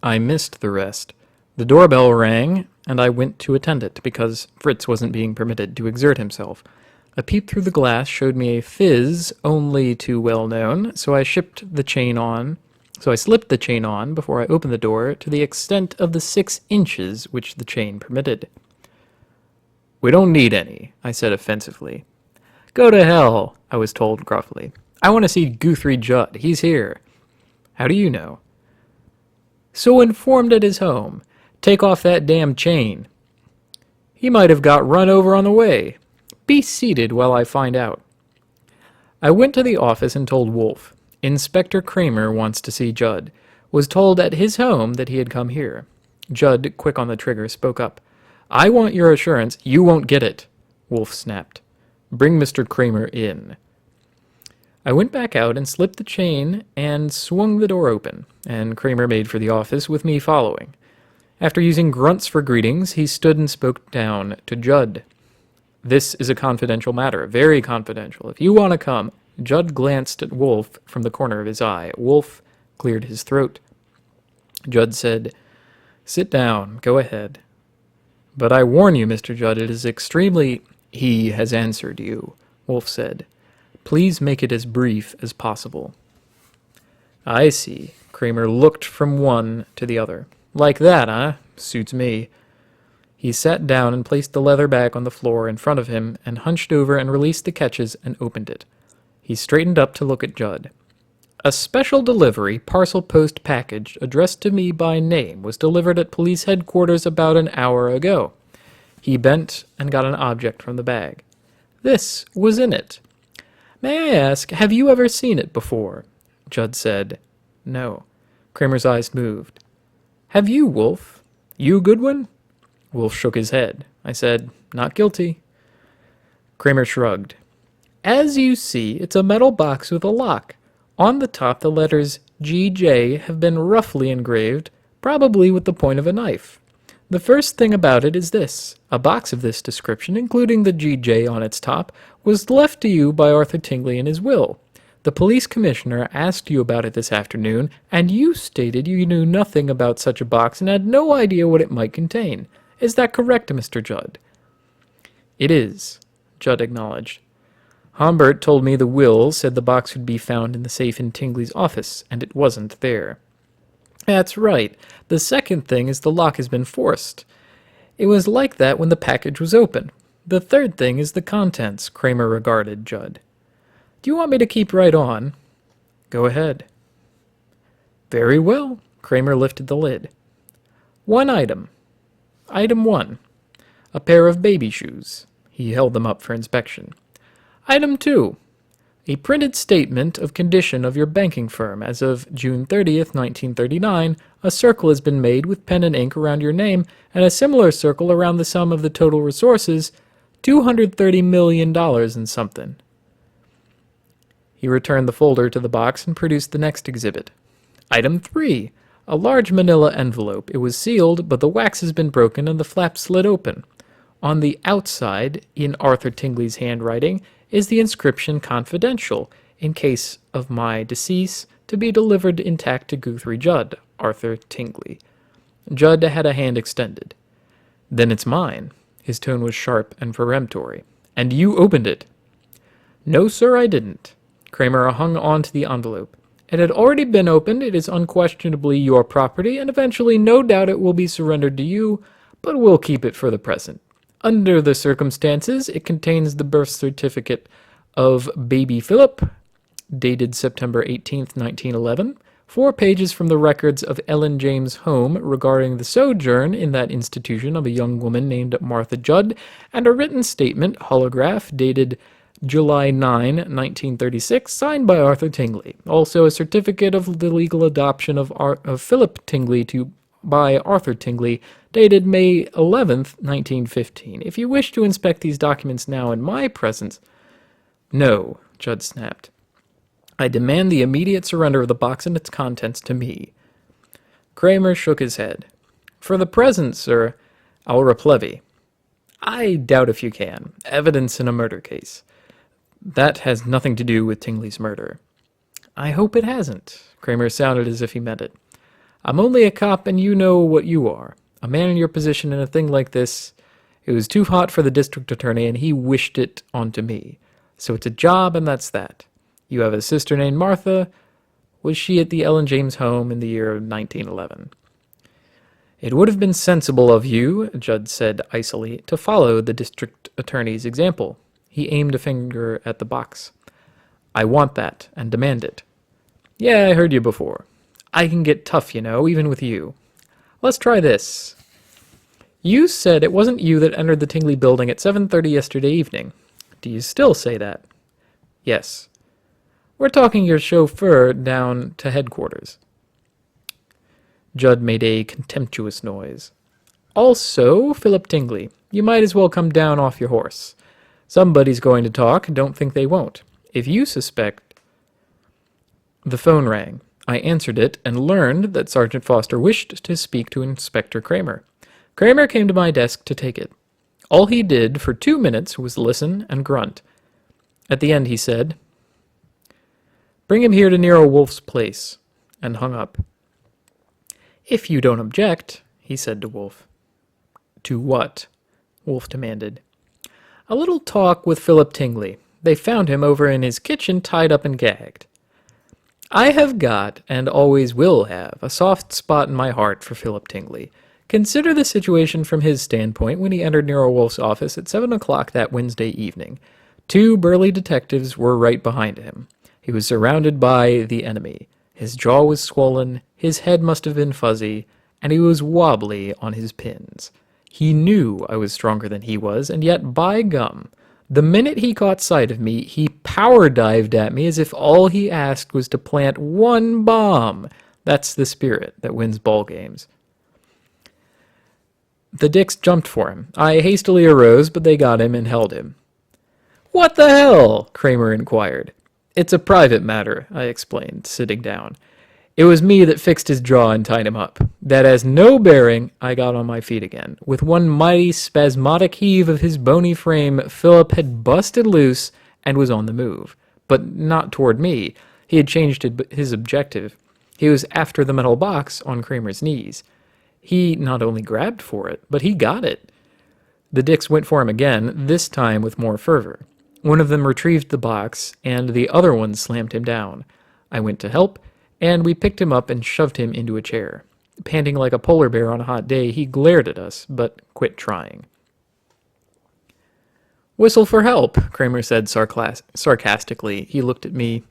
I missed the rest. The doorbell rang, and I went to attend it, because Fritz wasn't being permitted to exert himself. A peep through the glass showed me a fizz only too well known, so I slipped the chain on before I opened the door to the extent of the 6 inches which the chain permitted. "We don't need any," I said offensively. "Go to hell," I was told gruffly. "I want to see Guthrie Judd. He's here." "How do you know?" "So informed at his home. Take off that damn chain." "He might have got run over on the way. Be seated while I find out." I went to the office and told Wolf. Inspector Kramer wants to see Judd. Was told at his home that he had come here. Judd, quick on the trigger, spoke up. "I want your assurance you won't get it," Wolf snapped. "Bring Mr. Kramer in." I went back out and slipped the chain and swung the door open, and Kramer made for the office with me following. After using grunts for greetings, he stood and spoke down to Judd. "This is a confidential matter, very confidential. If you want to come..." Judd glanced at Wolf from the corner of his eye. Wolf cleared his throat. Judd said, "Sit down, go ahead." "But I warn you, Mr. Judd, it is extremely..." "He has answered you," Wolf said. "Please make it as brief as possible." "I see." Kramer looked from one to the other. "Like that, huh? Suits me." He sat down and placed the leather bag on the floor in front of him and hunched over and released the catches and opened it. He straightened up to look at Judd. "A special delivery parcel post package addressed to me by name was delivered at police headquarters about an hour ago." He bent and got an object from the bag. "This was in it. May I ask, have you ever seen it before?" Judd said, "No." Kramer's eyes moved. "Have you, Wolf? You, Goodwin?" Wolf shook his head. I said, "Not guilty." Kramer shrugged. "As you see, it's a metal box with a lock. On the top, the letters GJ have been roughly engraved, probably with the point of a knife. The first thing about it is this. A box of this description, including the GJ on its top, was left to you by Arthur Tingley in his will. The police commissioner asked you about it this afternoon, and you stated you knew nothing about such a box and had no idea what it might contain. Is that correct, Mr. Judd?" "It is," Judd acknowledged. "Humbert told me the will said the box would be found in the safe in Tingley's office, and it wasn't there." "That's right. The second thing is the lock has been forced. It was like that when the package was open. The third thing is the contents," Kramer regarded Judd. "Do you want me to keep right on?" "Go ahead." "Very well." Kramer lifted the lid. "One item. Item 1. A pair of baby shoes." He held them up for inspection. "Item 2. A printed statement of condition of your banking firm as of June 30th, 1939. A circle has been made with pen and ink around your name, and a similar circle around the sum of the total resources, $230 million and something." He returned the folder to the box and produced the next exhibit. "Item 3. A large manila envelope. It was sealed, but the wax has been broken and the flap slid open. On the outside, in Arthur Tingley's handwriting, is the inscription confidential, in case of my decease, to be delivered intact to Guthrie Judd, Arthur Tingley." Judd had a hand extended. "Then it's mine." His tone was sharp and peremptory. "And you opened it." "No, sir, I didn't." Kramer hung on to the envelope. "It had already been opened. It is unquestionably your property, and eventually no doubt it will be surrendered to you, but we'll keep it for the present. Under the circumstances, it contains the birth certificate of baby Philip, dated September 18th, 1911, 4 pages from the records of Ellen James' home regarding the sojourn in that institution of a young woman named Martha Judd, and a written statement, holograph, dated July 9, 1936, signed by Arthur Tingley. Also a certificate of the legal adoption of Philip Tingley by Arthur Tingley, dated May 11th, 1915. If you wish to inspect these documents now in my presence..." "No," Judd snapped. "I demand the immediate surrender of the box and its contents to me." Kramer shook his head. "For the present, sir, aura plebe." "I doubt if you can. Evidence in a murder case." "That has nothing to do with Tingley's murder." "I hope it hasn't." Kramer sounded as if he meant it. I'm only a cop, and you know what you are. A man in your position in a thing like this, it was too hot for the district attorney, and he wished it onto me. So it's a job, and that's that. You have a sister named Martha. Was she at the Ellen James home in the year 1911? It would have been sensible of you, Judd said icily, to follow the district attorney's example. He aimed a finger at the box. I want that, and demand it. Yeah, I heard you before. I can get tough, you know, even with you. Let's try this. You said it wasn't you that entered the Tingley building at 7:30 yesterday evening. Do you still say that? Yes. We're talking your chauffeur down to headquarters. Judd made a contemptuous noise. Also, Philip Tingley, you might as well come down off your horse. Somebody's going to talk, don't think they won't. If you suspect... The phone rang. I answered it and learned that Sergeant Foster wished to speak to Inspector Kramer. Kramer came to my desk to take it. All he did for 2 minutes was listen and grunt. At the end he said, Bring him here to Nero Wolfe's place, and hung up. If you don't object, he said to Wolfe. To what? Wolfe demanded. A little talk with Philip Tingley. They found him over in his kitchen tied up and gagged. I have got, and always will have, a soft spot in my heart for Philip Tingley. Consider the situation from his standpoint when he entered Nero Wolfe's office at 7 o'clock that Wednesday evening. 2 burly detectives were right behind him. He was surrounded by the enemy. His jaw was swollen, his head must have been fuzzy, and he was wobbly on his pins. He knew I was stronger than he was, and yet, by gum, the minute he caught sight of me, he power-dived at me as if all he asked was to plant 1 bomb. That's the spirit that wins ball games. The dicks jumped for him. I hastily arose, but they got him and held him. What the hell? Kramer inquired. It's a private matter, I explained, sitting down. It was me that fixed his jaw and tied him up. That has no bearing. I got on my feet again. With one mighty spasmodic heave of his bony frame, Philip had busted loose and was on the move. But not toward me. He had changed his objective. He was after the metal box on Kramer's knees. He not only grabbed for it, but he got it. The dicks went for him again, this time with more fervor. One of them retrieved the box, and the other one slammed him down. I went to help, and we picked him up and shoved him into a chair. Panting like a polar bear on a hot day, he glared at us, but quit trying. Whistle for help, Kramer said sarcastically. He looked at me.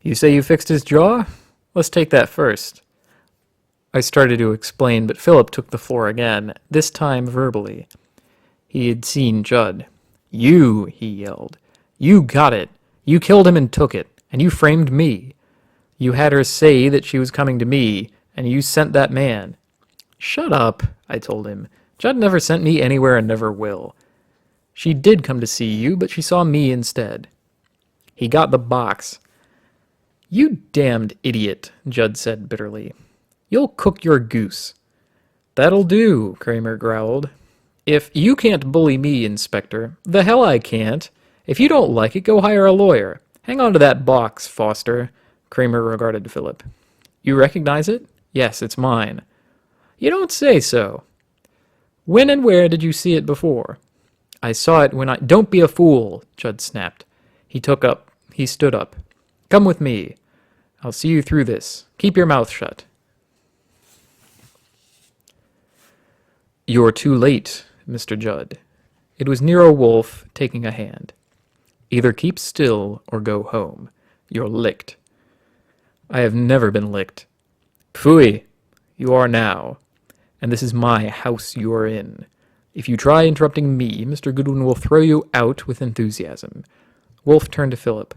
You say you fixed his jaw? Let's take that first. I started to explain, but Philip took the floor again, this time verbally. He had seen Judd. You, he yelled. You got it. You killed him and took it, and you framed me. You had her say that she was coming to me, and you sent that man. Shut up, I told him. Judd never sent me anywhere and never will. She did come to see you, but she saw me instead. He got the box. You damned idiot, Judd said bitterly. You'll cook your goose. That'll do, Kramer growled. If you can't bully me, Inspector, the hell I can't. If you don't like it, go hire a lawyer. Hang on to that box, Foster. Kramer regarded Philip. You recognize it? Yes, it's mine. You don't say so. When and where did you see it before? I saw it when I... Don't be a fool, Judd snapped. He stood up. Come with me. I'll see you through this. Keep your mouth shut. You're too late, Mr. Judd. It was Nero Wolfe taking a hand. Either keep still or go home. You're licked. I have never been licked. Phooey, you are now. And this is my house you are in. If you try interrupting me, Mr. Goodwin will throw you out with enthusiasm. Wolfe turned to Philip.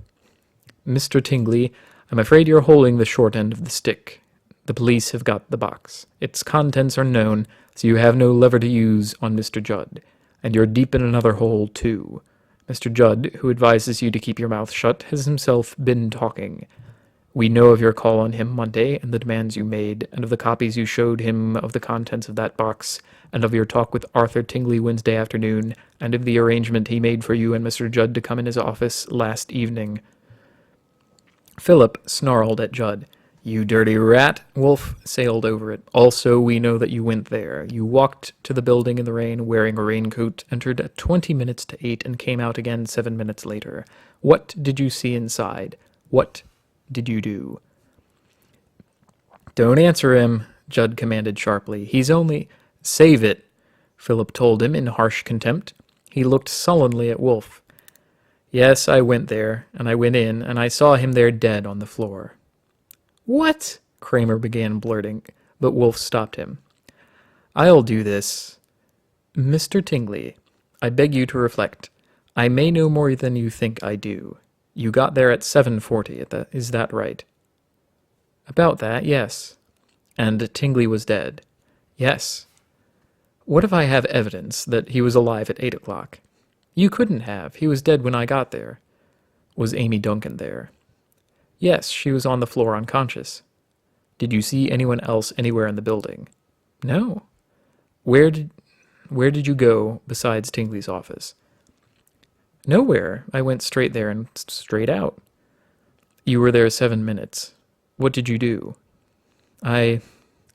Mr. Tingley, I'm afraid you're holding the short end of the stick. The police have got the box. Its contents are known, so you have no lever to use on Mr. Judd. And you're deep in another hole, too. Mr. Judd, who advises you to keep your mouth shut, has himself been talking. We know of your call on him Monday, and the demands you made, and of the copies you showed him of the contents of that box, and of your talk with Arthur Tingley Wednesday afternoon, and of the arrangement he made for you and Mr. Judd to come in his office last evening. Philip snarled at Judd. You dirty rat. Wolf sailed over it. Also, we know that you went there. You walked to the building in the rain wearing a raincoat, entered at 20 minutes to 8, and came out again 7 minutes later. What did you see inside? What did you do? Don't answer him, Judd commanded sharply. He's only... Save it, Philip told him in harsh contempt. He looked sullenly at Wolf. Yes, I went there, and I went in, and I saw him there dead on the floor. What? Kramer began blurting, but Wolf stopped him. I'll do this. Mr. Tingley, I beg you to reflect. I may know more than you think I do. You got there at 7:40, is that right? About that, yes. And Tingley was dead? Yes. What if I have evidence that he was alive at 8 o'clock? You couldn't have. He was dead when I got there. Was Amy Duncan there? Yes, she was on the floor unconscious. Did you see anyone else anywhere in the building? No. Where did you go besides Tingley's office? Nowhere. I went straight there and straight out. You were there 7 minutes. What did you do?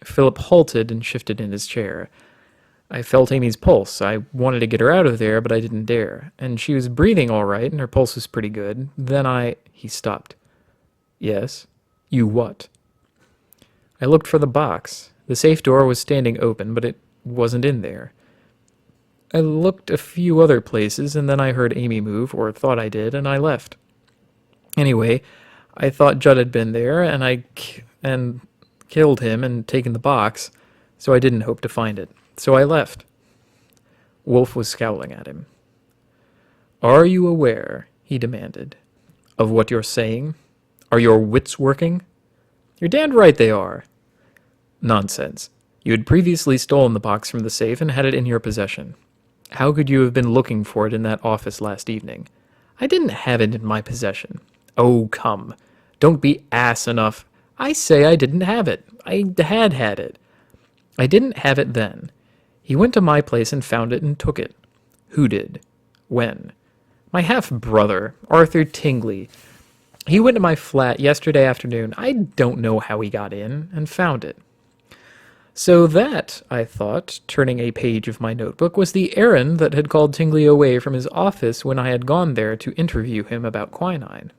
Philip halted and shifted in his chair. I felt Amy's pulse. I wanted to get her out of there, but I didn't dare. And she was breathing all right, and her pulse was pretty good. Then He stopped. Yes? You what? I looked for the box. The safe door was standing open, but it wasn't in there. I looked a few other places, and then I heard Amy move, or thought I did, and I left. Anyway, I thought Judd had been there, and killed him and taken the box, so I didn't hope to find it. So I left. Wolf was scowling at him. Are you aware, he demanded, of what you're saying? Are your wits working? You're damned right they are. Nonsense. You had previously stolen the box from the safe and had it in your possession. How could you have been looking for it in that office last evening? I didn't have it in my possession. Oh, come. Don't be ass enough. I say I didn't have it. I had it. I didn't have it then. He went to my place and found it and took it. Who did? When? My half-brother, Arthur Tingley. He went to my flat yesterday afternoon. I don't know how he got in, and found it. So that, I thought, turning a page of my notebook, was the errand that had called Tingley away from his office when I had gone there to interview him about quinine.